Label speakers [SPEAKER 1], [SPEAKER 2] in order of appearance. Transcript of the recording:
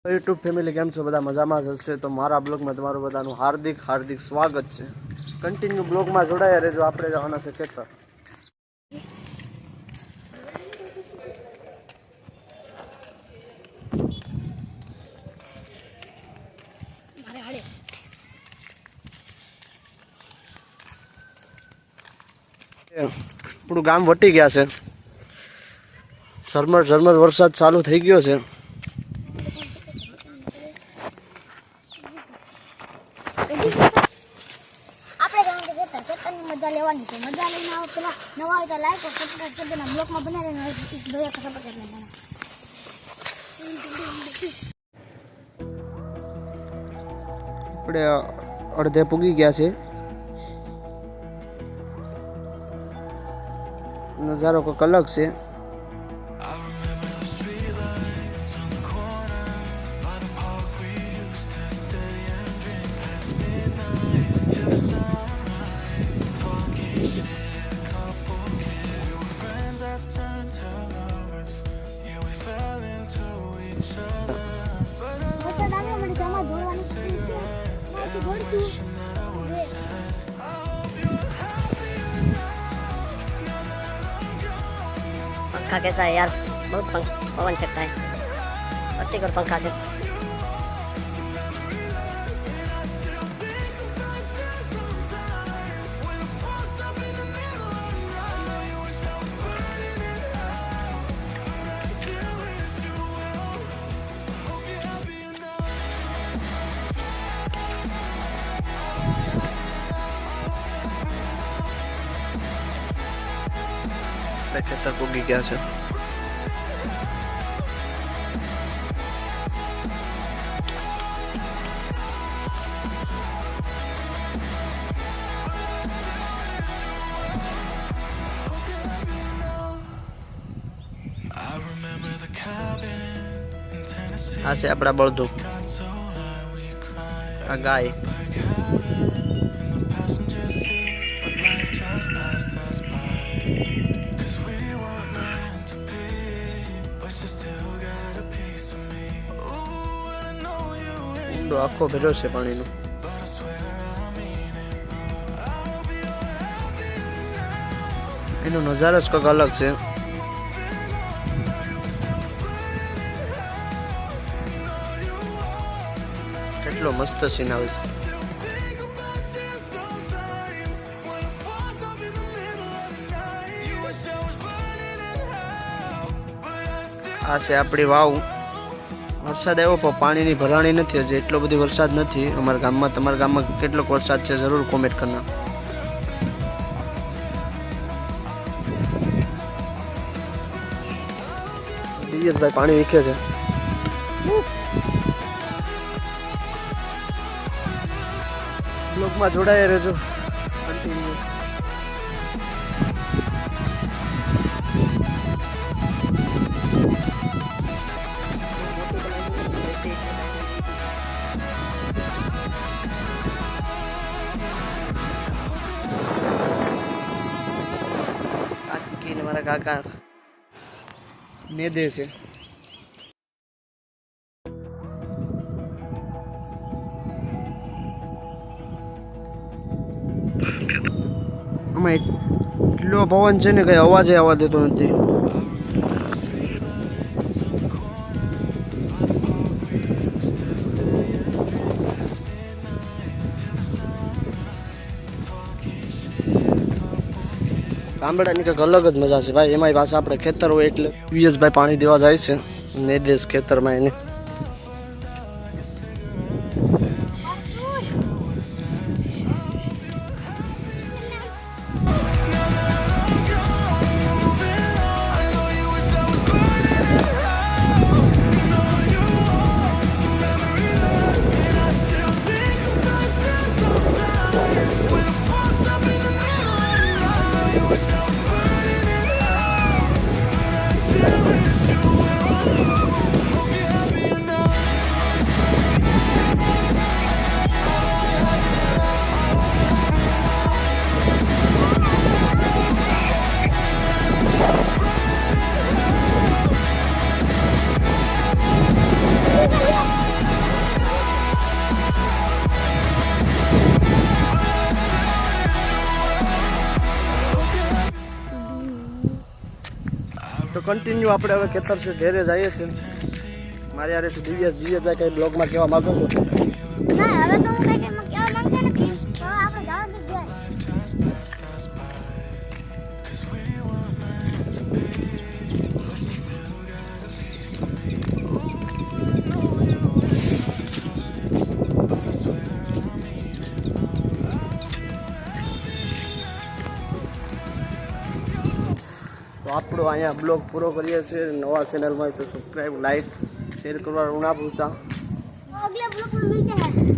[SPEAKER 1] YouTube family કેમ છો? બધા મજામાં જ હશે. તો મારા બ્લોગમાં તમારું બધાનું હાર્દિક હાર્દિક સ્વાગત છે. કન્ટિન્યુ બ્લોગમાં જોડાયા રહેજો. આપણે જવાના છે ખેતર. આપણું ગામ વટી ગયા છે. ઝરમર ઝરમર વરસાદ ચાલુ થઈ ગયો છે.
[SPEAKER 2] મજા લેવાની છે. મજા લઈને આવો. પેલા નવા હોય તો લાઈક સબસ્ક્રાઇબ કરી દેના. બ્લોગમાં બનાવીને દયા સપોર્ટ કરી દેના.
[SPEAKER 1] આપણે અડધે પૂગી ગયા છે. નજારો કોઈક અલગ છે.
[SPEAKER 3] पंखा कैसा है यार? बहुत पवन चलता है। पट्टी कर पंखा से।
[SPEAKER 1] ખેતર પૂગી ગયા છે. આ છે આપણા બળદો. આ ગાય. આખો ભેરો છે પાણીનો. એનો નજારો જ કંઈક અલગ છે. કેટલો મસ્ત સીન આવે છે. આ છે આપણી વાવ. વરસાદ આવ્યો પણ પાણીની ભરાણી નથી. હજી એટલો બધો વરસાદ નથી અમારા ગામમાં. તમારા ગામમાં કેટલોક વરસાદ છે જરૂર કોમેન્ટ કરના. દિયેશભાઈ પાણી વીખે છે. બ્લોગમાં જોડાયા રહેજો કન્ટિન્યુ. મારા કાકા મેદે છે. આમાં એટલો પવન છે ને કઈ અવાજે આવવા દેતો નથી. ગામડાની કંઈક અલગ જ મજા છે ભાઈ. એમાંય પાછા આપણે ખેતર હોય એટલે વીએસભાઈ પાણી દેવા જાય છે ને દેશ ખેતરમાં એને. કન્ટિન્યુ આપણે હવે ખેતર છે ઘેરે જઈએ છીએ. મારી યારે દિવ્યેશ જાય કંઈ બ્લોગમાં કહેવા માગો છો?
[SPEAKER 2] ના હવે તો હું કઈ કહેવા માંગતા નથી. તો આપણે જવાનું જ છે.
[SPEAKER 1] તો આપણો અહીંયા બ્લોગ પૂરો કરીએ છીએ. નવા ચેનલમાં તો સબસ્ક્રાઈબ, લાઈક, શેર કરવાનું ના ભૂલતા.
[SPEAKER 2] अगले ब्लॉग में मिलते हैं.